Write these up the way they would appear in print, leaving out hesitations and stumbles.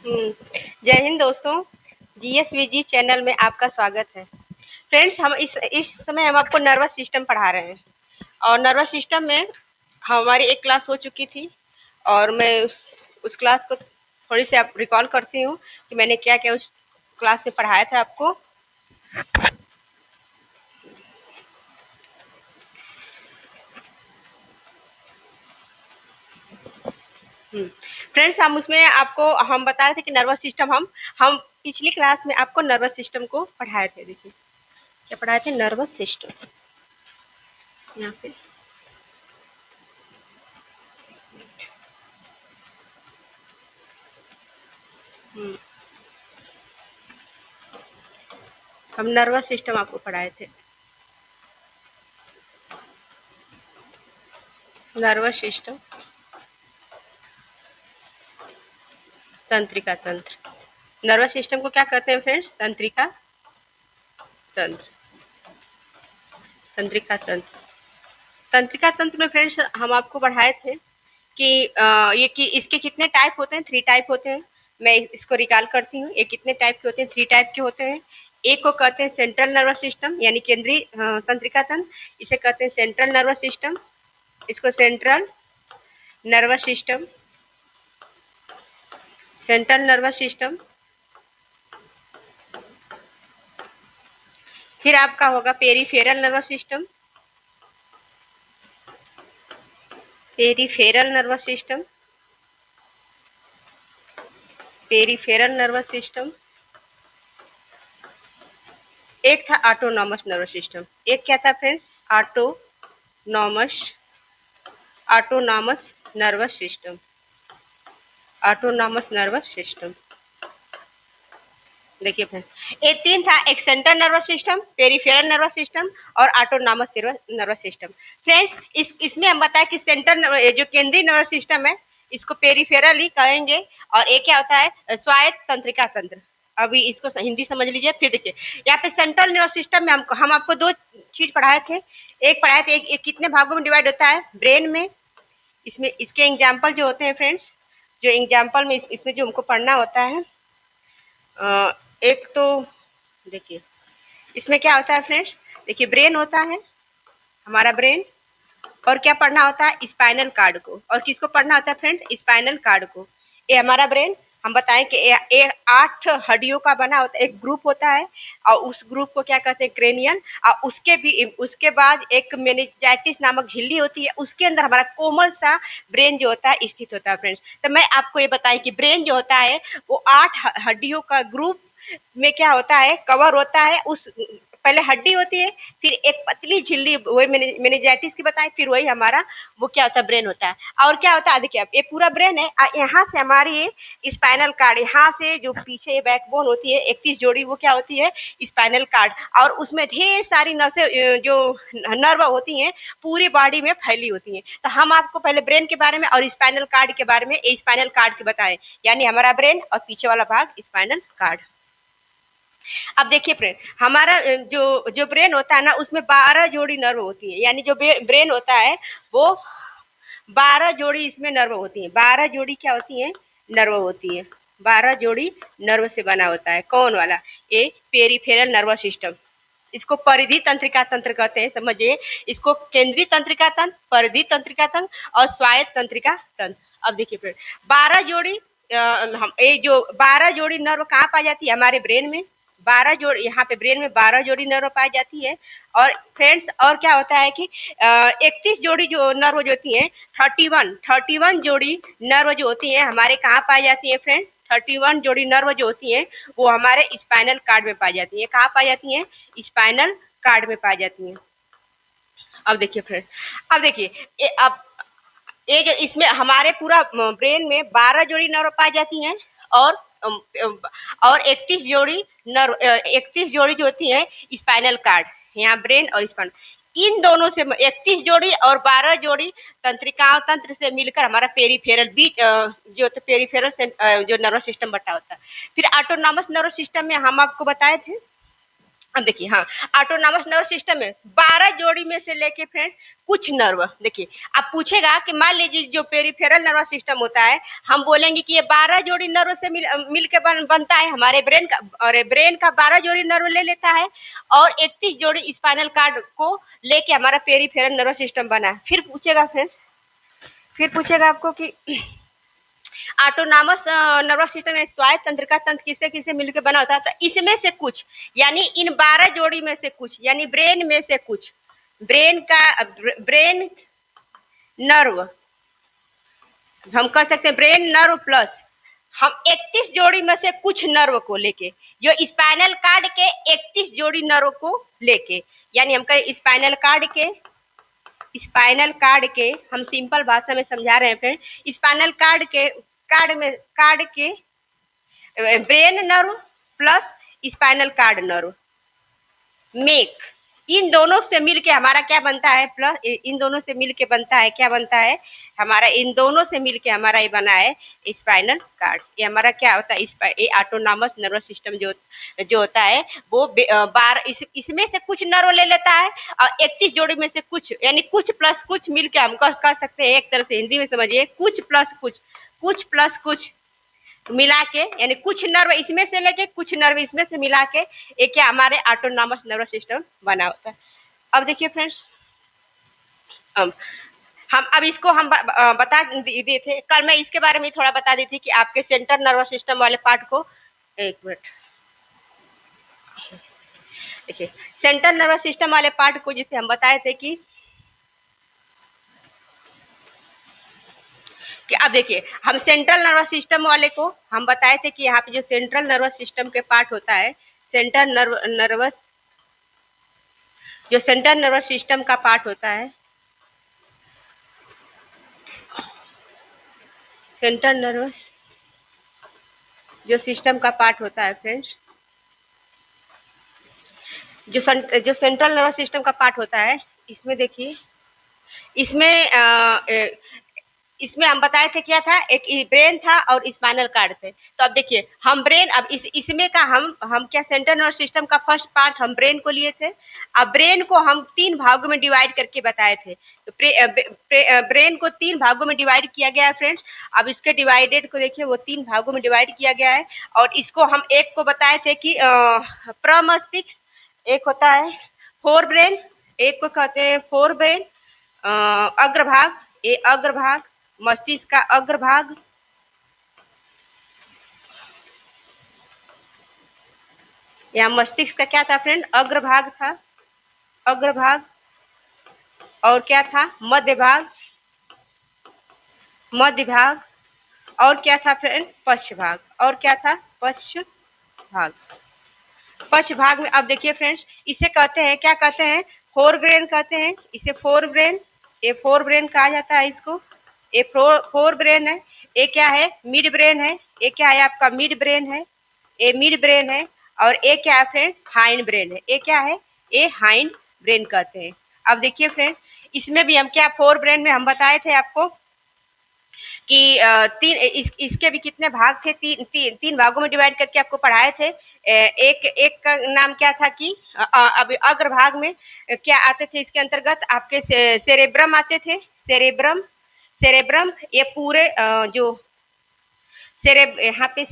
हम्म, जय हिंद दोस्तों। जीएसवीजी चैनल में आपका स्वागत है। फ्रेंड्स, हम इस समय हम आपको नर्वस सिस्टम पढ़ा रहे हैं और नर्वस सिस्टम में हमारी एक क्लास हो चुकी थी और मैं उस क्लास को थोड़ी सी आप रिकॉल करती हूँ कि मैंने क्या क्या उस क्लास में पढ़ाया था आपको। फ्रेंड्स, हम उसमें आपको हम बता रहे थे कि नर्वस सिस्टम हम पिछली क्लास में आपको नर्वस सिस्टम को पढ़ाए थे। देखिए क्या पढ़ाए थे, नर्वस सिस्टम। यहाँ पे हम्म, हम नर्वस सिस्टम आपको पढ़ाए थे। नर्वस सिस्टम, तंत्रिका तंत्र। नर्वस सिस्टम को क्या कहते हैं फ्रेंड्स? तंत्रिका तंत्र। तंत्रिका तंत्र। तंत्रिका तंत्र में फ्रेंड्स हम आपको पढ़ाए थे कि ये कि इसके कितने टाइप होते हैं। 3 टाइप होते हैं। मैं इसको रिकॉल करती हूँ। ये कितने टाइप के होते हैं? 3 टाइप के होते हैं। एक को कहते हैं सेंट्रल नर्वस सिस्टम, यानी केंद्रीय तंत्रिका तंत्र। इसे कहते हैं सेंट्रल नर्वस सिस्टम। इसको central nervous system, central nervous system. फिर आपका होगा peripheral nervous system, peripheral nervous system, peripheral nervous system. एक था ऑटोनॉमस नर्वस सिस्टम। एक क्या था friends? Autonomous, autonomous nervous system, autonomous nervous system. देखिए फ्रेंड्स, ये 3 था। एक central nervous system, peripheral nervous system और ऑटोनॉमस नर्वस सिस्टम। फ्रेंड्स, इसमें हम बताएं कि सेंट्रल जो केंद्रीय नर्वस सिस्टम है इसको पेरीफेरल ही कहेंगे। और एक क्या होता है? स्वायत्त तंत्रिका तंत्र। अभी इसको हिंदी समझ लीजिए। फिर देखिए यहाँ पे सेंट्रल नर्वस सिस्टम में हम आपको 2 चीज पढ़ाए थे। एक पढ़ाए थे, एक कितने भागों में डिवाइड होता है? ब्रेन में। इसमें इसके एग्जाम्पल जो होते हैं फ्रेंड्स, जो एग्जाम्पल में इसमें जो हमको पढ़ना होता है, एक तो देखिए इसमें क्या होता है फ्रेंड्स। देखिए ब्रेन होता है, हमारा ब्रेन। और क्या पढ़ना होता है? स्पाइनल कार्ड को। और किसको पढ़ना होता है फ्रेंड्स? स्पाइनल कार्ड को। ये हमारा ब्रेन, हम बताएं कि ये 8 हड्डियों का बना होता है, एक ग्रुप होता है। और उस ग्रुप को क्या कहते हैं? क्रेनियन। और उसके बाद एक मेनिंजाइटिस नामक झिल्ली होती है, उसके अंदर हमारा कोमल सा ब्रेन जो होता है स्थित होता है फ्रेंड्स। तो मैं आपको ये बताएं कि ब्रेन जो होता है वो 8 हड्डियों का ग्रुप में क्या होता है? कवर होता है। उस पहले हड्डी होती है, फिर एक पतली झिल्ली, वही मेनिंजाइटिस की बताएं, फिर वही हमारा वो क्या होता है? ब्रेन होता है। और क्या होता है? देखिए ये पूरा ब्रेन है। यहाँ से हमारी स्पाइनल कार्ड, यहाँ से जो पीछे बैकबोन होती है 31 जोड़ी, वो क्या होती है? Spinal cord. और उसमें ढेर सारी नसें जो नर्व होती हैं पूरी बॉडी में फैली होती हैं। तो हम आपको पहले ब्रेन के बारे में और स्पाइनल कार्ड के बारे में, स्पाइनल कार्ड के बताएं, यानी हमारा ब्रेन और पीछे वाला भाग स्पाइनल कार्ड। अब देखिए फ्रेंड, हमारा जो जो ब्रेन होता है ना, उसमें 12 जोड़ी नर्व होती है। यानी जो ब्रेन होता है वो 12 जोड़ी इसमें नर्व होती है। 12 जोड़ी क्या होती है? नर्व होती है। 12 जोड़ी नर्व से बना होता है। कौन वाला? ये पेरीफेरल नर्वस सिस्टम। इसको परिधि तंत्रिका तंत्र कहते हैं, समझिए। इसको केंद्रीय तंत्रिका तंत्र, परिधि तंत्रिका तंत्र और स्वायत्त तंत्रिका तंत्र। अब देखिए फ्रेंड, 12 जोड़ी हम ये जो 12 जोड़ी नर्व कहाँ पाई जाती है? हमारे ब्रेन में। 12 जोड़ी, यहाँ पे ब्रेन में 12 जोड़ी नर्व पाई जाती है। और फ्रेंड्स, और क्या होता है कि 31 जोड़ी जो नर्व जो होती है, 31 जोड़ी नर्व जो होती है हमारे कहाँ पाई जाती है फ्रेंड्स? 31 जोड़ी नर्व जो होती है वो हमारे स्पाइनल कार्ड में पाई जाती है। कहाँ पाई जाती है? स्पाइनल कार्ड में पाई जाती है। अब देखिए फ्रेंड, अब देखिए अब ये जो इसमें हमारे पूरा ब्रेन में 12 जोड़ी नर्व पाई जाती हैं। और और 31 जोड़ी नर्व, 31 जोड़ी जो होती है स्पाइनल कार्ड, यहाँ ब्रेन और स्पाइनल, इन दोनों से 31 जोड़ी और 12 जोड़ी तंत्रिकाओं तंत्र से मिलकर हमारा पेरीफेरल बीच जो पेरीफेरल जो नर्वस सिस्टम बटा होता है। फिर ऑटोनॉमस नर्वस सिस्टम में हम आपको बताए थे अब देखिए, हाँ, ऑटोनॉमस नर्वस सिस्टम में 12 जोड़ी में से लेके फ्रेंड्स कुछ नर्व, देखिए अब पूछेगा कि मान लीजिए जो पेरिफेरल नर्वस सिस्टम होता है, हम बोलेंगे कि ये 12 जोड़ी नर्व से मिल के बनता है हमारे ब्रेन का, और ब्रेन का 12 जोड़ी नर्व ले लेता है, और 31 जोड़ी स्पाइनल कार्ड को लेके हमारा पेरिफेरल नर्वस सिस्टम बना है। फिर पूछेगा फ्रेंड्स, फिर पूछेगा आपको कि ऑटोनॉमस नर्वस सिस्टम में स्वायत्त तंत्रिका तंत्र किससे किससे मिलकर बना होता है, तो इसमें से कुछ, यानी इन 12 जोड़ी में से कुछ, यानी ब्रेन में से कुछ, ब्रेन नर्व, हम कह सकते हैं ब्रेन नर्व प्लस हम 31 जोड़ी में से कुछ नर्व को लेके, जो स्पाइनल कार्ड के 31 जोड़ी नर्व को लेके, यानी हम कहें स्पाइनल कार्ड के हम सिंपल भाषा में समझा रहे हैं, स्पाइनल कार्ड के brain nerve plus spinal cord nerve make, इन दोनों से मिलके हमारा क्या बनता है, प्लस इन दोनों से मिलके बनता है, क्या बनता है हमारा, इन दोनों से मिलके हमारा ये बना है स्पाइनल कार्ड। ये हमारा क्या होता है, ये ऑटोनॉमस नर्वस सिस्टम जो होता है वो इसमें से कुछ नर्व ले लेता है, और 31 जोड़ी में से कुछ, यानी कुछ प्लस कुछ मिलके हम कह सकते हैं, एक तरह से हिंदी में समझिए, कुछ प्लस कुछ मिला के, यानी कुछ नर्व इसमें से लेके कुछ नर्व इसमें से मिला के एक क्या हमारे ऑटोनॉमस नर्वस सिस्टम बना होता है। अब देखिए फ्रेंड्स, हम अब इसको हम बता दिए थे, कल मैं इसके बारे में थोड़ा बता दी थी कि आपके सेंट्रल नर्वस सिस्टम वाले पार्ट को, एक मिनट देखिए, सेंट्रल नर्वस सिस्टम वाले पार्ट को जिसे हम बताए थे कि अब देखिए, हम सेंट्रल नर्वस सिस्टम वाले को हम बताए थे कि यहाँ पे जो सेंट्रल नर्वस सिस्टम के पार्ट होता है, सेंट्रल नर्वस सिस्टम का पार्ट होता है, सेंट्रल नर्वस जो सिस्टम का पार्ट होता है फ्रेंड्स, जो सेंट्रल नर्वस सिस्टम का पार्ट होता है, इसमें देखिए, इसमें हम बताए थे क्या था, एक ब्रेन था और स्पाइनल कार्ड थे। तो अब देखिए, हम ब्रेन, अब इसमें का हम क्या सेंट्रल नर्वस सिस्टम का फर्स्ट पार्ट हम ब्रेन को लिए थे। अब ब्रेन को हम 3 भागों में डिवाइड करके बताए थे, तो ब्रेन को 3 भागों में डिवाइड किया गया है फ्रेंड्स। अब इसके डिवाइडेड को देखिए, वो 3 भागों में डिवाइड किया गया है, और इसको हम एक को बताए थे कि प्रमस्तिष्क, एक होता है फोर ब्रेन, एक को कहते हैं फोर ब्रेन अग्रभाग, ये अग्रभाग, मस्तिष्क का अग्रभाग, यहाँ मस्तिष्क का क्या था फ्रेंड, अग्रभाग था, अग्रभाग, और क्या था मध्य भाग, और क्या था फ्रेंड पश्च भाग, और क्या था पश्च भाग। पश्च भाग में अब देखिए फ्रेंड्स, इसे कहते हैं, क्या कहते हैं, फोर ब्रेन कहते हैं इसे, फोर ब्रेन, ये फोर ब्रेन कहा जाता है इसको, ये फोर ब्रेन है। ये क्या है, मिड ब्रेन है, ये क्या है आपका मिड ब्रेन है, ये मिड ब्रेन है, और ये क्या है फ्रेंड हाइंड ब्रेन है, ये क्या है, ये हाइंड ब्रेन कहते हैं। अब देखिए फ्रेंड, इसमें भी हम क्या, फोर ब्रेन में हम बताए थे आपको कि इसके भी कितने भाग थे, तीन भागों में डिवाइड करके आपको पढ़ाए थे। एक का नाम क्या था कि अब अग्रभाग में क्या आते थे इसके अंतर्गत, आपके सेरेब्रम आते थे, सेरेब्रम ये पूरे जो यहाँ पे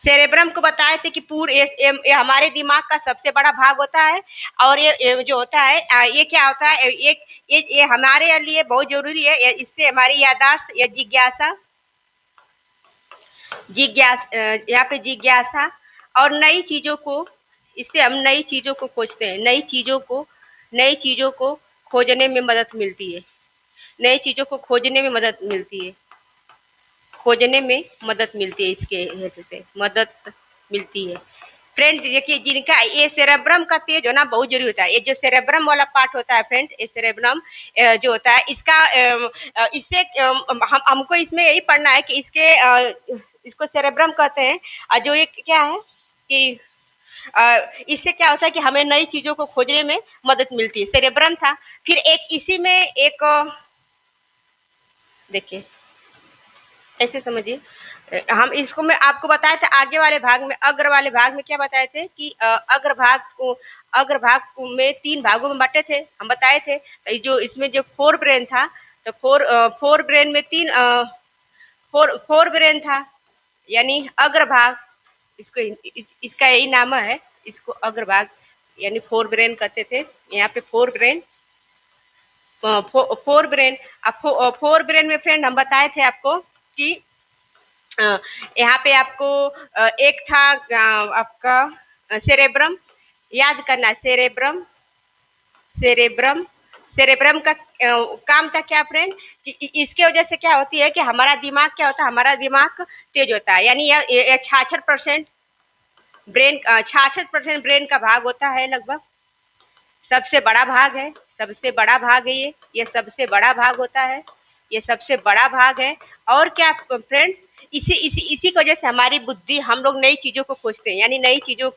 सेरेब्रम को बताए थे कि पूरे ये हमारे दिमाग का सबसे बड़ा भाग होता है, और ये जो होता है ये क्या होता है, ये हमारे लिए बहुत जरूरी है, इससे हमारी याददाश्त या यहाँ पे जिज्ञासा और नई चीजों को, इससे हम नई चीजों को खोजते हैं, नई चीजों को खोजने में मदद मिलती है, नई चीजों को खोजने में मदद मिलती है, इसके हेतु से मदद मिलती है। फ्रेंड देखिए, जिनका ये सेरेब्रम का तेज होना बहुत जरूरी होता है, ये जो सेरेब्रम वाला पार्ट होता है फ्रेंड्स, ये सेरेब्रम जो होता है इसका इससे हमको इसमें यही पढ़ना है कि इसको सेरेब्रम कहते हैं, और जो एक क्या है कि इससे क्या होता है कि हमें नई चीजों को खोजने में मदद मिलती है, सेरेब्रम था। फिर एक इसी में एक देखिए, ऐसे समझिए, हम इसको मैं आपको बताए थे आगे वाले भाग में, अग्र वाले भाग में क्या बताए थे कि अग्र भाग में 3 भागों में बाँटे थे, हम बताए थे। जो इसमें जो फोर ब्रेन था, तो फोर ब्रेन में 3 फोर ब्रेन था, यानी अग्रभाग। इसको इसका यही नाम है, इसको अग्रभाग यानी फोर ब्रेन कहते थे। यहाँ पे फोर ब्रेन, फोर ब्रेन। अब फोर ब्रेन में फ्रेंड हम बताए थे आपको कि यहाँ पे आपको एक था आपका सेरेब्रम, याद करना। सेरेब्रम, सेरेब्रम, सेरेब्रम का काम था क्या फ्रेंड कि इसके वजह से क्या होती है कि हमारा दिमाग क्या होता है, हमारा दिमाग तेज होता है। यानी यह 66% ब्रेन, 66% ब्रेन का भाग होता है लगभग। सबसे बड़ा भाग है, सबसे बड़ा भाग है ये सबसे बड़ा भाग होता है, ये सबसे बड़ा भाग है। और क्या फ्रेंड, इसी की वजह से हमारी बुद्धि, हम लोग नई चीजों को खोजते हैं, यानी नई चीजों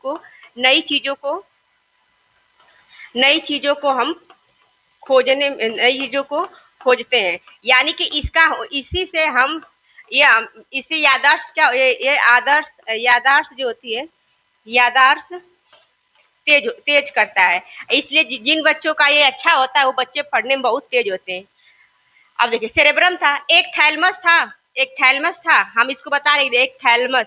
को हम खोजने, नई चीजों को खोजते हैं। यानी कि इसका, इसी से हम ये इसी यादाश्त क्या, ये आदर्श यादाश्त जो होती है, यादाश्त तेज करता है। इसलिए जिन बच्चों का ये अच्छा होता है वो बच्चे पढ़ने में बहुत तेज होते हैं। अब देखिए सेरेब्रम था, एक थैलमस था, एक थैलमस था, हम इसको बता रहे थे, एक थैलमस,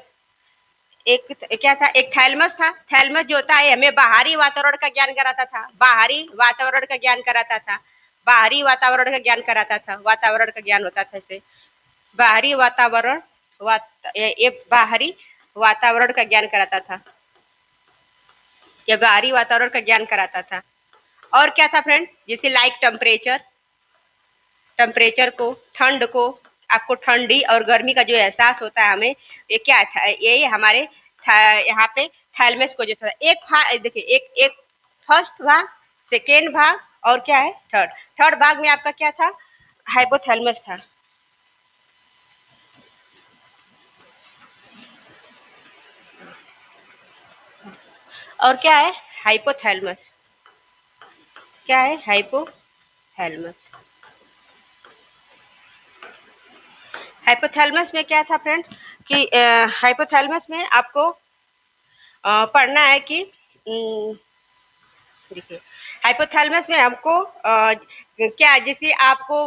एक क्या था, एक थैलमस था। थैलमस जो होता है हमें बाहरी वातावरण का ज्ञान कराता था, बाहरी वातावरण का ज्ञान कराता था, बाहरी वातावरण का ज्ञान कराता था, वातावरण का ज्ञान होता था इसे बाहरी वातावरण, ये बाहरी वातावरण का ज्ञान कराता था, या बाहरी वातावरण का ज्ञान कराता था। और क्या था फ्रेंड, जैसे लाइक टेम्परेचर, टेम्परेचर को, ठंड को, आपको ठंडी और गर्मी का जो एहसास होता है हमें, ये क्या था, ये हमारे यहाँ पे थैलमस को जो था। एक देखिए, एक एक फर्स्ट भाग, सेकेंड भाग, और क्या है थर्ड भाग में आपका क्या था, हाइपोथैलमस था। और क्या है, हाइपोथैलमस, क्या है, हाइपोथैलमस। हाइपोथैलमस में क्या था फ्रेंड कि हाइपोथैलमस में आपको पढ़ना है कि देखिए, हाइपोथैलमस में हमको क्या, जैसे आपको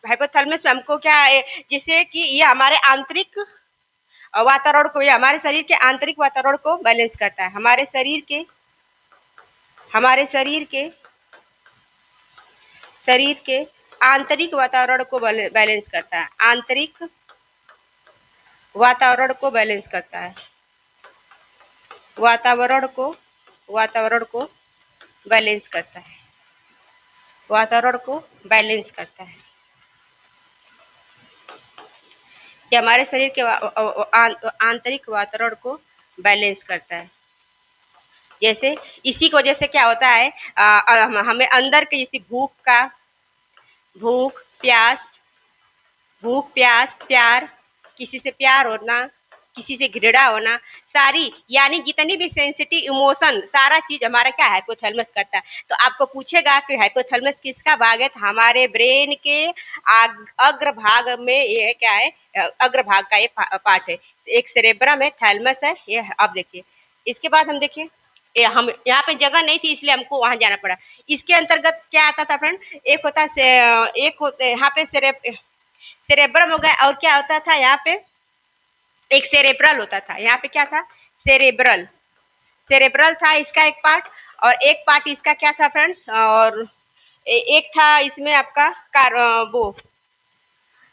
हाइपोथैलमस में हमको क्या है, जैसे कि ये हमारे आंतरिक वातावरण को, ये हमारे शरीर के आंतरिक वातावरण को बैलेंस करता है, हमारे शरीर के आंतरिक वातावरण को बैलेंस करता है, आंतरिक वातावरण को बैलेंस करता है, वातावरण को बैलेंस करता है, वातावरण को बैलेंस करता है। ये हमारे शरीर के आंतरिक वातावरण को बैलेंस करता है। जैसे इसी की वजह से क्या होता है, हमें अंदर के जैसे भूख प्यास, प्यार, किसी से प्यार होना, किसी से घृणा होना, सारी, यानी जितनी भी सेंसिटिव इमोशन, सारा चीज हमारा क्या हाइपोथैलेमस करता है। तो आपको पूछेगा कि हाइपोथैलेमस किसका भाग है, तो हमारे ब्रेन के अग्र भाग में ये क्या है, अग्र भाग का ये पार्ट है। एक सेरेब्रम है, थैलेमस है, ये अब देखिए। इसके बाद हम देखिए, हम यहाँ पे जगह नहीं थी इसलिए हमको वहां जाना पड़ा। इसके अंतर्गत क्या आता था फ्रेंड, एक होते यहाँ पे सेरेब्रम हो गया, और क्या होता था यहाँ पे, एक सेरेब्रल होता था। यहाँ पे क्या था, सेरेब्रल, सेरेब्रल था इसका एक पार्ट, और एक पार्ट इसका क्या था फ्रेंड्स, और एक था इसमें आपका वो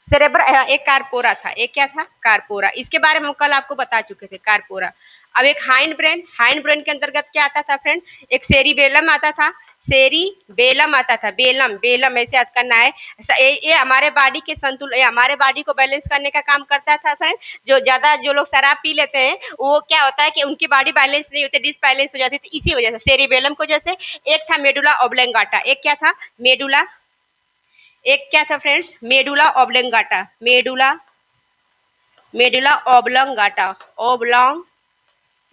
सेरेब्रल, एक कारपोरा था, एक क्या था, कारपोरा। इसके बारे में हम कल आपको बता चुके थे, कारपोरा। अब एक हाइंड ब्रेन के अंतर्गत क्या आता था फ्रेंड, एक सेरिबेलम आता था, सेरिबेलम आता था, बेलम बेलम ऐसे याद करना है। ये हमारे बॉडी के संतुलन, हमारे बॉडी को बैलेंस करने का काम करता था फ्रेंड। जो लोग शराब पी लेते हैं वो क्या होता है कि उनकी बॉडी बैलेंस नहीं होती, डिसबैलेंस हो जाती थी, इसी वजह से सेरिबेलम को जैसे। एक था मेडुला ऑब्लेंगाटा, एक क्या था, मेडुला, एक क्या था friends, medulla oblongata, medulla, medulla oblongata, oblong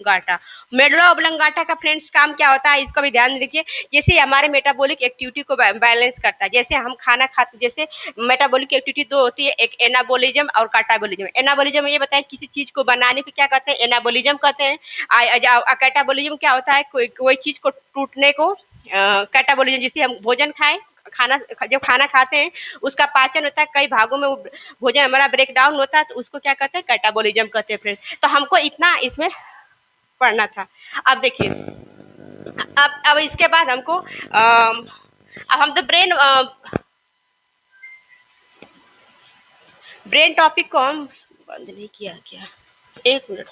गाटा। मेडुला ओब्लांगाटा का फ्रेंड्स काम क्या होता है, इसको भी ध्यान रखिए। जैसे हमारे मेटाबॉलिक एक्टिविटी को बैलेंस करता है, जैसे हम खाना खाते, जैसे मेटाबॉलिक एक्टिविटी दो होती है, एक एनाबोलिज्म और काटाबोलिज्म। एनाबोलिज्म ये बताएं किसी चीज को बनाने को क्या कहते हैं, एनाबोलिज्म कहते हैं। कैटाबोलिज्म क्या होता है, कोई चीज को टूटने को कैटाबोलिज्म। जैसे हम भोजन खाएं, खाना जब खाना खाते हैं उसका पाचन होता है, कई भागों में भोजन हमारा ब्रेक डाउन होता है, तो उसको क्या कहते हैं, कैटाबोलिज्म कहते हैं फ्रेंड्स। तो हमको इतना इसमें पढ़ना था। अब देखिए, अब इसके बाद हमको अब हम तो ब्रेन टॉपिक को हम बंद नहीं किया क्या, एक मिनट।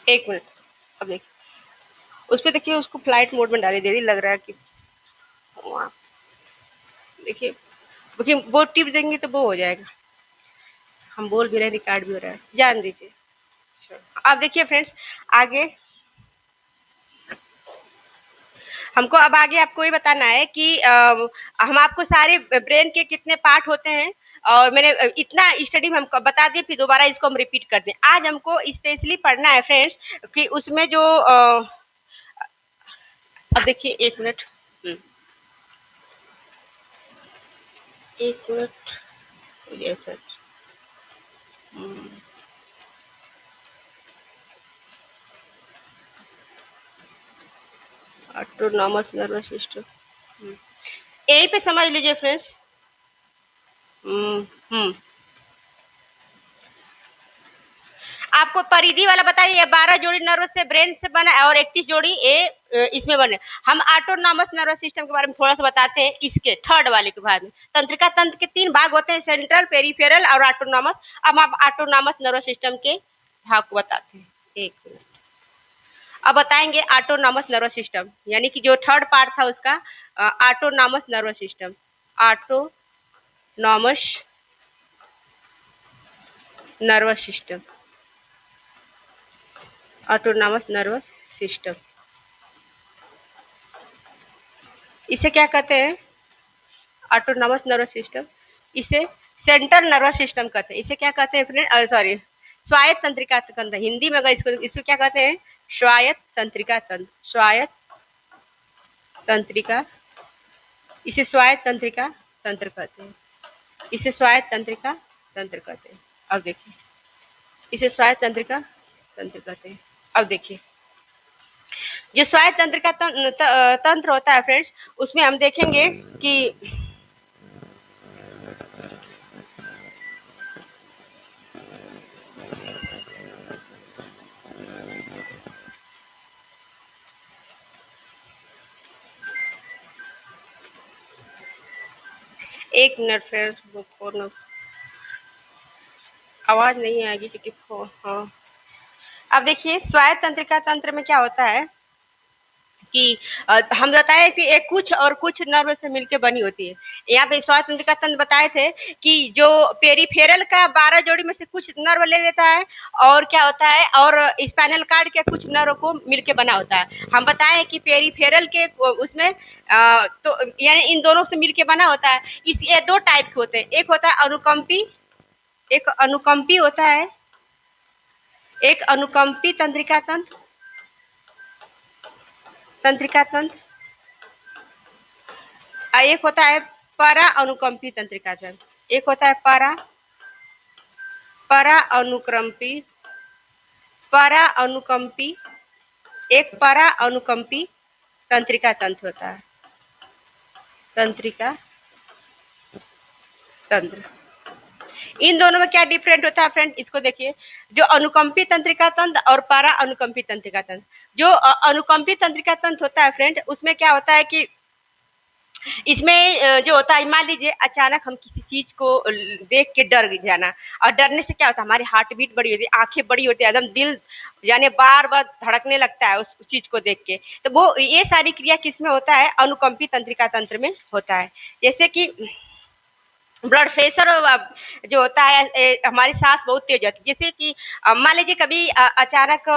एक मिनट। अब देखिए, उस पर देखिए, उसको फ्लाइट मोड में डाली, देरी लग रहा है कि देखिए, देखिए वो टिप देंगे तो वो हो जाएगा। हम बोल भी रहे, रिकॉर्ड भी हो रहा है, जान दीजिए। अब देखिए फ्रेंड्स, आगे हमको अब आगे आपको ये बताना है कि हम आपको सारे ब्रेन के कितने पार्ट होते हैं, और मैंने इतना स्टडी में हमको बता दिए, फिर दोबारा इसको हम रिपीट कर दें। आज हमको स्पेशली पढ़ना है फ्रेंड्स कि उसमें जो अब देखिए, एक मिनट, एक मिनट, ये सच ऑटोनॉमस नर्वस सिस्टम, यही पे समझ लीजिए फ्रेंड्स। हम्म आपको परिधि वाला बताइए, 12 जोड़ी नर्व से ब्रेन से बना है और 31 जोड़ी ये इसमें बने। हम ऑटोनॉमस नर्वस सिस्टम के बारे में थोड़ा सा बताते हैं, इसके थर्ड वाले के बारे में। तंत्रिका तंत्र के 3 भाग होते हैं, सेंट्रल, पेरिफेरल और ऑटोनॉमस। अब हम ऑटोनॉमस नर्वस सिस्टम के भाग को बताते हैं, एक मिनट। अब बताएंगे ऑटोनॉमस नर्वस सिस्टम, यानी कि जो थर्ड पार्ट था उसका, autonomous nervous system. Autonomous nervous system, autonomous nervous system, इसे क्या कहते हैं, ऑटोनॉमस नर्वस सिस्टम। इसे सेंट्रल नर्वस सिस्टम कहते हैं। इसे क्या कहते हैं फ्रेंड, सॉरी, स्वायत्त तंत्रिका तंत्र। हिंदी में अगर इसको क्या कहते हैं, स्वायत्त तंत्रिका तंत्र, स्वायत्त तंत्रिका। इसे स्वायत्त तंत्रिका तंत्र कहते हैं, इसे स्वायत्त तंत्रिका तंत्र कहते हैं। अब देखिए, इसे स्वायत्त तंत्रिका तंत्र कहते हैं। अब देखिए, जो स्वायत्त तंत्रिका तंत्र होता है फ्रेंड्स, उसमें हम देखेंगे कि एक मिनट फ्रेंड्स, आवाज नहीं आएगी क्योंकि हाँ। अब देखिए, स्वायत्त तंत्रिका तंत्र में क्या होता है कि हम बताए कि एक कुछ और कुछ नर्व से मिलकर बनी होती है। यहाँ पे स्वायत्त तंत्रिका तंत्र बताए थे कि जो पेरिफेरल का 12 जोड़ी में से कुछ नर्व ले लेता है, और क्या होता है, और स्पाइनल कार्ड के कुछ नर्व को मिलके बना होता है। हम बताएं कि पेरिफेरल के उसमें तो यानी इन दोनों से मिलके बना होता है। ये 2 टाइप के होते हैं, एक होता है अनुकंपी, एक अनुकंपी होता है, एक अनुकंपी तंत्रिका तंत्र, तंत्रिका तंत्र, एक होता है परा अनुकंपी तंत्रिका तंत्र, एक होता है परा अनुक्रंपी, परा अनुकंपी, एक परा अनुकंपी तंत्रिका तंत्र होता है, तंत्रिका तंत्र। इन दोनों में क्या डिफरेंट होता है फ्रेंड, इसको देखिए। जो अनुकंपी तंत्रिका तंत्र और पारा अनुकंपी तंत्रिका तंत्र, जो अनुकंपी तंत्रिका तंत्र होता है फ्रेंड, उसमें क्या होता है कि इसमें जो होता है, मान लीजिए अचानक हम किसी चीज को देख के डर जाना, और डरने से क्या होता है, हमारी हार्ट बीट बड़ी होती है, आंखें बड़ी होती है, एकदम दिल यानी बार बार धड़कने लगता है उस चीज को देख के। तो वो ये सारी क्रिया किस में होता है, अनुकंपी तंत्रिका तंत्र में होता है। जैसे कि ब्लड प्रेशर जो होता है, हमारी सांस बहुत तेज होती है। जैसे कि मान लीजिए कभी अचानक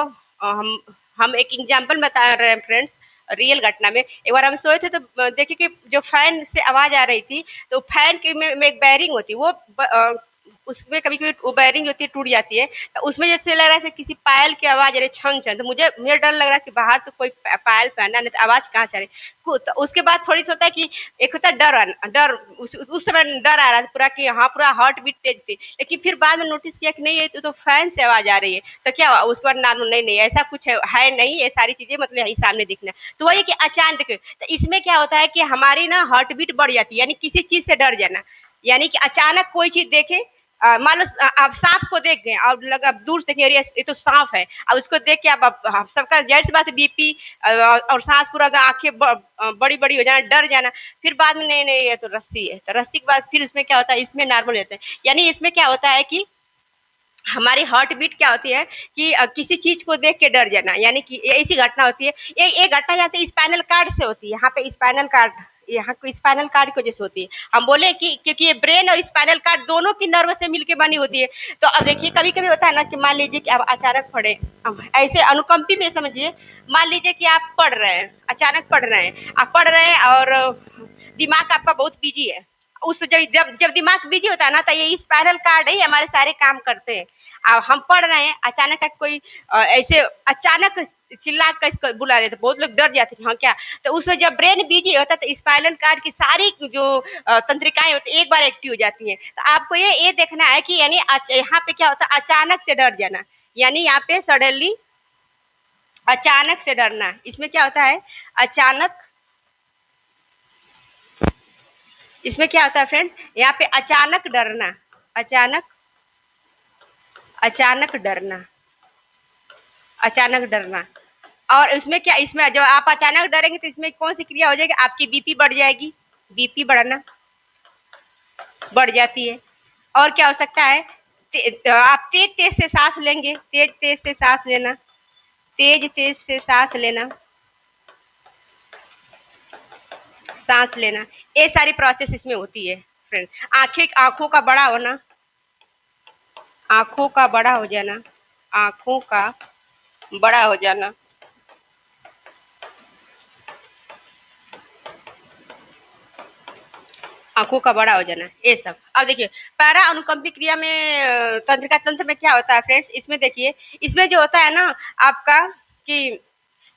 हम हम एक एग्जाम्पल बता रहे हैं फ्रेंड्स, रियल घटना में। एक बार हम सोए थे तो देखे कि जो फैन से आवाज आ रही थी, तो फैन की में एक बैरिंग होती है, वो उसमें कभी कभी वो बैरिंग होती है टूट जाती है, तो उसमें जैसे लग रहा है किसी पायल की आवाज आ रही छन छन, तो मुझे मुझे डर लग रहा है कि बाहर तो कोई पायल पहना नहीं, तो आवाज कहाँ से आ रही। तो उसके बाद थोड़ी सा होता है कि एक होता है डर उस समय डर आ रहा था पूरा कि हाँ पूरा हार्ट बीट तेज थी, लेकिन फिर बाद में नोटिस किया कि नहीं ये तो फैन से आवाज आ रही है, तो क्या हुआ उस पर नाम नहीं नहीं ऐसा कुछ है नहीं, ये सारी चीजें मतलब यही सामने दिखना। तो वही कि अचानक, तो इसमें क्या होता है कि हमारी ना हार्ट बीट बढ़ जाती है, यानी किसी चीज से डर जाना, यानी कि अचानक कोई चीज देखे, मान लो आप सांप को देख गए और लगा दूर से अरे ये तो सांप है, अब उसको देख के आप सबका जैसे बात बीपी और सांस पूरा आंखें बड़ी बड़ी हो जाना, डर जाना, फिर बाद में नहीं नहीं ये तो रस्सी है, तो रस्सी के बाद फिर इसमें क्या होता है, इसमें नॉर्मल होता है, यानी इसमें क्या होता है कि हमारी हार्ट बीट क्या होती है कि किसी चीज को देख के डर जाना, यानी कि ऐसी घटना होती है। ये घटना यहाँ से स्पाइनल कार्ड से होती है, यहाँ पे स्पाइनल कार्ड, यहाँ को स्पाइनल कार्ड की वजह से होती है। हम बोले कि क्योंकि ये ब्रेन और स्पाइनल कार्ड दोनों की नर्व से मिलकर बनी होती है। तो अब देखिए कभी कभी होता है ना कि मान लीजिए कि अब अचानक पड़े, अब ऐसे अनुकंपी में समझिए, मान लीजिए कि आप पढ़ रहे हैं, अचानक पढ़ रहे हैं, आप पढ़ रहे हैं और दिमाग आपका बहुत बिजी है, उस जब दिमाग बिजी होता है ना, तो ये स्पाइनल कार्ड ही हमारे सारे काम करते हैं। अब हम पढ़ रहे हैं, अचानक कोई ऐसे अचानक चिल्ला कर इसको बुला रहे थे, बहुत लोग डर जाते थे हाँ क्या, तो उसमें जब ब्रेन बिजी होता है तो स्पाइनल कार्ड की सारी जो तंत्रिकाएं होती है एक बार एक्टिव हो जाती हैं। तो आपको ये देखना है कि यानी यहाँ पे क्या होता है, अचानक से डर जाना, यानी यहाँ पे सडनली अचानक से डरना, इसमें क्या होता है अचानक, इसमें क्या होता है फ्रेंड्स, यहाँ पे अचानक डरना, अचानक अचानक डरना, अचानक डरना। और इसमें क्या, इसमें जब आप अचानक डरेंगे तो इसमें कौन सी क्रिया हो जाएगी, आपकी बीपी बढ़ जाएगी, बीपी बढ़ना बढ़ जाती है। और क्या हो सकता है, आप तेज तेज से सांस लेंगे, तेज तेज से सांस लेना, तेज तेज से सांस लेना, सांस लेना, ये सारी प्रोसेस इसमें होती है फ्रेंड। आंखों का बड़ा होना, आंखों का बड़ा हो जाना, आंखों का बड़ा हो जाना, आंखों का बड़ा हो जाना, ये सब। अब देखिए पैरा अनुकंपी क्रिया में तंत्रिका तंत्र में क्या होता है फ्रेंड्स, इसमें देखिए, इसमें जो होता है ना आपका कि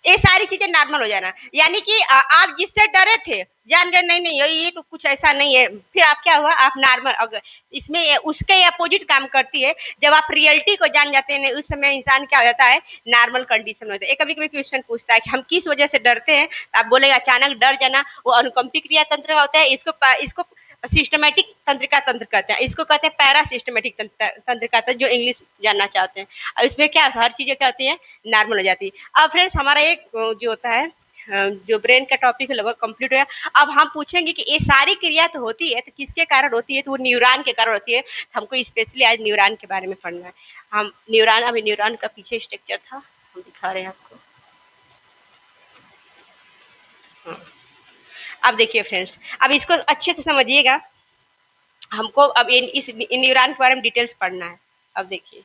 ये सारी चीजें नॉर्मल हो जाना, यानी कि आप जिससे डरे थे जान गए नहीं नहीं ये तो कुछ ऐसा नहीं है, फिर आप क्या हुआ आप नॉर्मल, अगर इसमें उसके अपोजिट काम करती है, जब आप रियलिटी को जान जाते हैं उस समय इंसान क्या हो जाता है, नॉर्मल कंडीशन होता है। कभी कभी क्वेश्चन पूछता है कि हम किस वजह से डरते हैं, तो आप बोलेगा अचानक डर जाना, वो अनुकंपी क्रिया तंत्र होता है, इसको सिस्टमेटिक तंत्रिका तंत्र कहते हैं, इसको कहते हैं पैरा सिस्टमेटिक तंत्रिका तंत्र, जो इंग्लिश जानना चाहते हैं। और इसमें क्या हर चीजें क्या होती है, नॉर्मल हो जाती है। अब फ्रेंड्स हमारा एक जो होता है जो ब्रेन का टॉपिक लगभग कंप्लीट हो गया। अब हम पूछेंगे कि ये सारी क्रिया तो होती है, तो किसके कारण होती है, तो वो न्यूरॉन के कारण होती है। तो हमको स्पेशली आज न्यूरॉन के बारे में पढ़ना है। हम न्यूरॉन, अभी न्यूरॉन का पीछे स्ट्रक्चर था, हम दिखा रहे हैं आपको। हाँ। अब देखिए फ्रेंड्स, अब इसको अच्छे से समझिएगा, हमको अब इस न्यूरॉन के बारे में डिटेल्स पढ़ना है। अब देखिए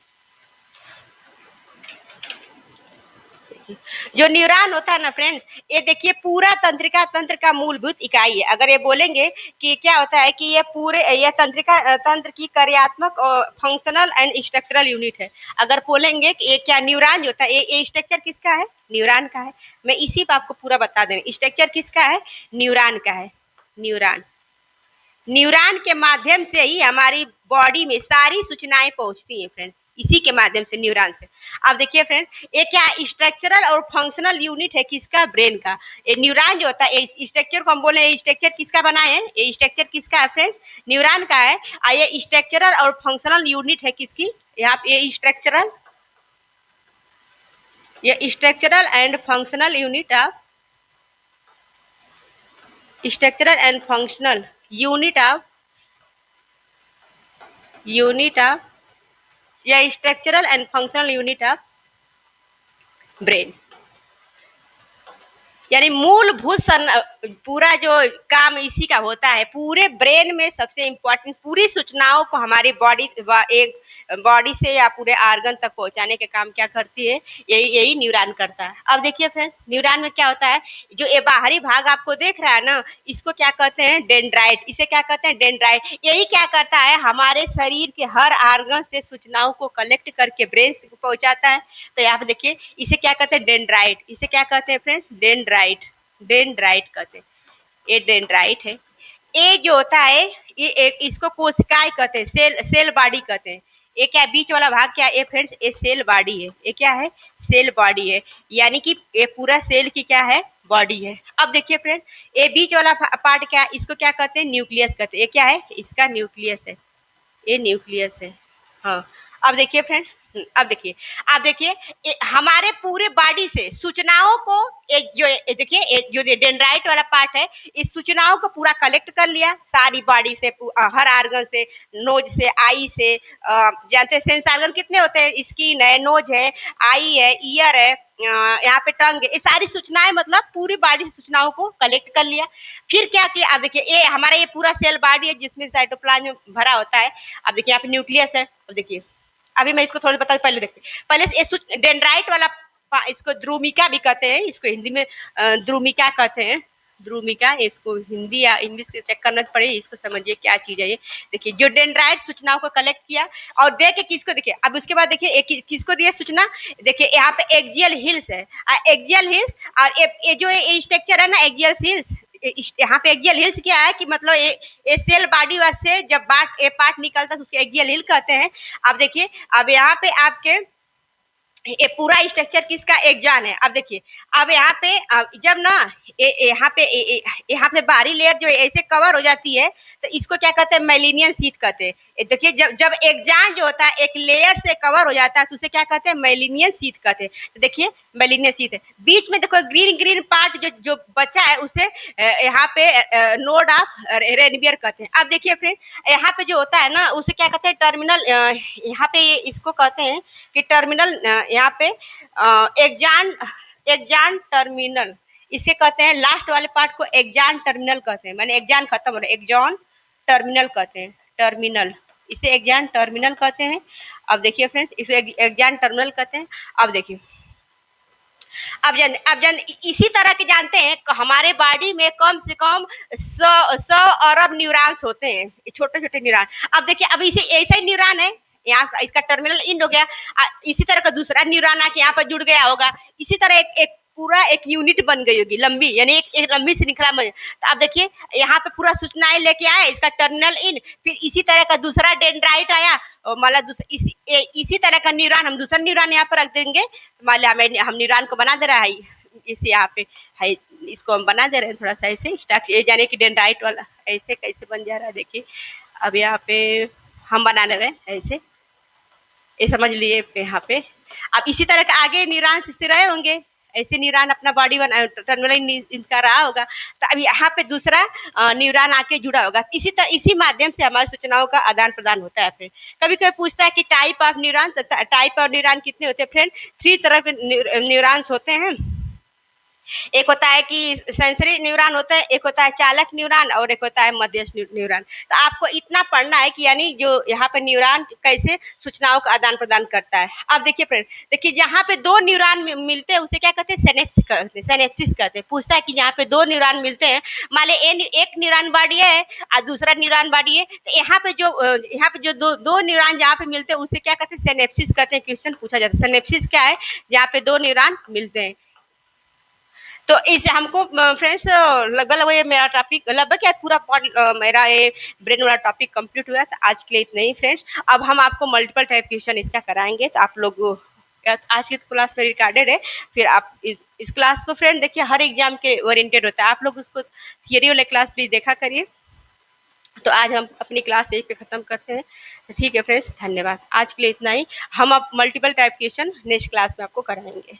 जो न्यूरॉन होता है ना फ्रेंड्स, ये देखिए पूरा तंत्रिका तंत्र का मूलभूत इकाई है। अगर ये बोलेंगे कि क्या होता है कि ये पूरे ये तंत्रिका तंत्र की कार्यात्मक और फंक्शनल एंड स्ट्रक्चरल यूनिट है। अगर बोलेंगे कि ये क्या न्यूरॉन होता है, ये स्ट्रक्चर किसका है, न्यूरॉन का है। मैं इसी पर आपको पूरा बता दें, स्ट्रक्चर किसका है, न्यूरॉन का है। न्यूरॉन, न्यूरॉन के माध्यम से ही हमारी बॉडी में सारी सूचनाएं पहुंचती हैं फ्रेंड्स, इसी के माध्यम से, न्यूरॉन से। अब देखिए फ्रेंड्स, ये क्या स्ट्रक्चरल और फंक्शनल यूनिट है किसका, ब्रेन का। ये न्यूरॉन जो होता है, स्ट्रक्चर को हम बोले स्ट्रक्चर किसका बना है, ये स्ट्रक्चर किसका है फ्रेंड्स, न्यूरॉन का है। और ये स्ट्रक्चरल और फंक्शनल यूनिट है किसकी, यहाँ ये स्ट्रक्चरल, ये structural and functional unit of, structural and functional unit of, unit of, या structural and functional unit of brain. यानी मूलभूत पूरा जो काम इसी का होता है। पूरे ब्रेन में सबसे इम्पोर्टेंट पूरी सूचनाओं को हमारी एक बॉडी से या पूरे आर्गन तक पहुंचाने के काम क्या करती है, यही यही न्यूरॉन करता है। अब देखिए फ्रेंड्स, न्यूरॉन में क्या होता है, जो ये बाहरी भाग आपको देख रहा है ना, इसको क्या कहते हैं, डेंड्राइट। इसे क्या कहते हैं, डेंड्राइट। यही क्या करता है, हमारे शरीर के हर आर्गन से सूचनाओं को कलेक्ट करके ब्रेन को पहुंचाता है। तो यहाँ पे देखिए, इसे क्या कहते हैं, डेंड्राइट। इसे क्या कहते हैं फ्रेंड्स, डेंड्राइट। डेंड्राइट कहते हैं, ये डेंड्राइट है। ये जो होता है, ये एक इसको कोशिकाएं कहते हैं, सेल सेल बॉडी कहते हैं। ये क्या बीच वाला भाग क्या है फ्रेंड्स, ये सेल बॉडी है। ये क्या है, सेल बॉडी है। यानी कि ये पूरा सेल की क्या है, बॉडी है। अब देखिए फ्रेंड्स, ये बीच वाला पार्ट क्या है, इसको क्या कहते हैं, न्यूक्लियस कहते हैं। ये क्या है, इसका न्यूक्लियस है, ये न्यूक्लियस है। हाँ, अब देखिए फ्रेंड्स, अब देखिए हमारे पूरे बॉडी से सूचनाओं को, एक जो देखिए जो डेंड्राइट वाला पार्ट है, इस सूचनाओं को पूरा कलेक्ट कर लिया सारी बॉडी से, हर आर्गन से, नोज से, आई से। जानते हैं सेंस आर्गन कितने होते हैं, स्किन है, नोज है, आई है, ईयर है, यहाँ पे टंग है। ये सारी सूचनाएं मतलब पूरी बॉडी सूचनाओं को कलेक्ट कर लिया। फिर क्या किया, अब देखिए ये हमारा ये पूरा सेल बॉडी है जिसमें साइटोप्लाज्म भरा होता है। अब देखिए यहाँ पे न्यूक्लियस है। अब देखिए, अभी मैं इसको थोड़ा बता, पहले देखते पहले ये डेंड्राइट वाला इसको ध्रुमिका भी कहते हैं, इसको हिंदी में ध्रुमिका कहते हैं। ध्रुमिका, इसको हिंदी या इंग्लिश से चेक करना पड़े, इसको समझिए क्या चीज है ये। देखिए जो डेंड्राइट सूचनाओं को कलेक्ट किया और दे के किसको, देखिए अब उसके बाद देखिए किसको दिया सूचना। देखिए यहाँ पे एक्सियल हिल्स है, एक्सियल हिल्स, और ये जो स्ट्रक्चर है ना, एक्सियल हिल्स, यहाँ पे एक्सियल हिल्स क्या है कि मतलब ये सेल बॉडी से जब ये पार्ट निकलता है तो उसके एक्सियल हिल कहते हैं। अब देखिए, अब यहाँ पे आपके ये पूरा स्ट्रक्चर किसका, एक्जान है। अब देखिए, अब यहाँ पे जब ना यहाँ पे बाहरी लेयर जो ऐसे कवर हो जाती है, तो इसको क्या कहते हैं, मेलिनियन शीट कहते हैं। देखिए जब जब एक्जान जो होता है एक लेयर से कवर हो जाता है तो उसे क्या कहते हैं, मेलिनियन शीट कहते हैं। तो देखिए मेलिनियन शीट है, बीच में देखो ग्रीन ग्रीन पार्ट जो जो बचा है उसे यहाँ पे नोड ऑफ रेनवियर कहते हैं। अब देखिए फिर यहाँ पे जो होता है ना उसे क्या कहते हैं, टर्मिनल। यहाँ पे इसको कहते हैं कि टर्मिनल, यहाँ पे एग्जान, एग्जान टर्मिनल इसे कहते हैं। लास्ट वाले पार्ट को एग्जान टर्मिनल कहते हैं, मैंने एग्जान खत्म हो रहा है, एग्जान टर्मिनल कहते हैं, टर्मिनल, इसे एग्जान टर्मिनल कहते हैं। अब देखिए फ्रेंड्स, इसे एग्जान टर्मिनल कहते हैं। अब देखिए, अब जन इसी तरह के जानते हैं कि हमारे बॉडी में कम से कम 100 अरब न्यूरॉन्स होते हैं, छोटे छोटे न्यूरॉन। अब देखिए, अब इसे ऐसा ही न्यूरॉन है, यहाँ इसका टर्मिनल इन हो गया, इसी तरह का दूसरा न्यूरॉन आके यहाँ पर जुड़ गया होगा। इसी तरह एक पूरा एक यूनिट बन गई होगी लंबी, यानी एक लंबी श्रृंखला में। तो अब देखिए यहाँ पे पूरा सूचनाएं लेके आए, इसका टर्मिनल इन, फिर इसी तरह का दूसरा डेंड्राइट आया, और मतलब इसी तरह का न्यूरॉन हम दूसरा न्यूरॉन यहाँ पर रख देंगे। मान लिया हम न्यूरॉन को बना दे रहा है, इस यहाँ पे है, इसको हम बना दे रहे हैं थोड़ा सा ऐसे स्टार्ट, ये जाने की डेंड्राइट वाला ऐसे कैसे बन जा रहा है। देखिए अब यहाँ पे हम बना दे रहे हैं ऐसे, ये समझ लिए यहाँ पे। अब इसी तरह के आगे न्यूरॉन से रहे होंगे, ऐसे न्यूरॉन अपना बॉडी बना, टर्मिनल इनका रहा होगा। तो अब यहाँ पे दूसरा न्यूरॉन आके जुड़ा होगा। इसी माध्यम से हमारी सूचनाओं का आदान प्रदान होता है। फिर कभी कभी पूछता है कि type of neuron, type of neuron कितने होते हैं फ्रेंड, 3 तरह के न्यूरॉन्स होते हैं। एक होता है कि सेंसरी न्यूरॉन होता है, एक होता है चालक न्यूरॉन, और एक होता है मध्यस्थ न्यूरॉन। तो आपको इतना पढ़ना है कि यानी जो यहाँ पे न्यूरॉन कैसे सूचनाओं का आदान प्रदान करता है। अब देखिए फ्रेंड, देखिए जहाँ पे 2 न्यूरॉन मिलते हैं उसे क्या कहते हैं, सिनेप्सिस कहते हैं, सिनेप्सिस कहते हैं। पूछता है कि जहाँ पे 2 न्यूरॉन मिलते हैं, मान ली एक न्यूरॉन बॉडी है और दूसरा न्यूरॉन बॉडी है, तो यहाँ पे जो दो न्यूरॉन जहाँ पे मिलते हैं उसे क्या कहते हैं, सिनेप्सिस कहते हैं। क्वेश्चन पूछा जाता है सिनेप्सिस क्या है, जहाँ पे 2 न्यूरॉन मिलते हैं। तो इसे हमको फ्रेंड्स लगभग ये मेरा टॉपिक लगभग क्या पूरा मेरा ये ब्रेन वाला टॉपिक कंप्लीट हुआ। तो आज के लिए इतना ही फ्रेंड्स। अब हम आपको मल्टीपल टाइप क्वेश्चन इसका कराएंगे, तो आप लोग आज की क्लास में रिकॉर्डेड है। फिर आप इस क्लास को फ्रेंड देखिए हर एग्जाम के ओरिएंटेड होता है, आप लोग उसको थियरी वाले क्लास प्लीज देखा करिए। तो आज हम अपनी क्लास यहीं पे खत्म करते हैं। तो ठीक है फ्रेंड्स, धन्यवाद। आज के लिए इतना ही। हम अब multiple type question next class में आपको कराएंगे।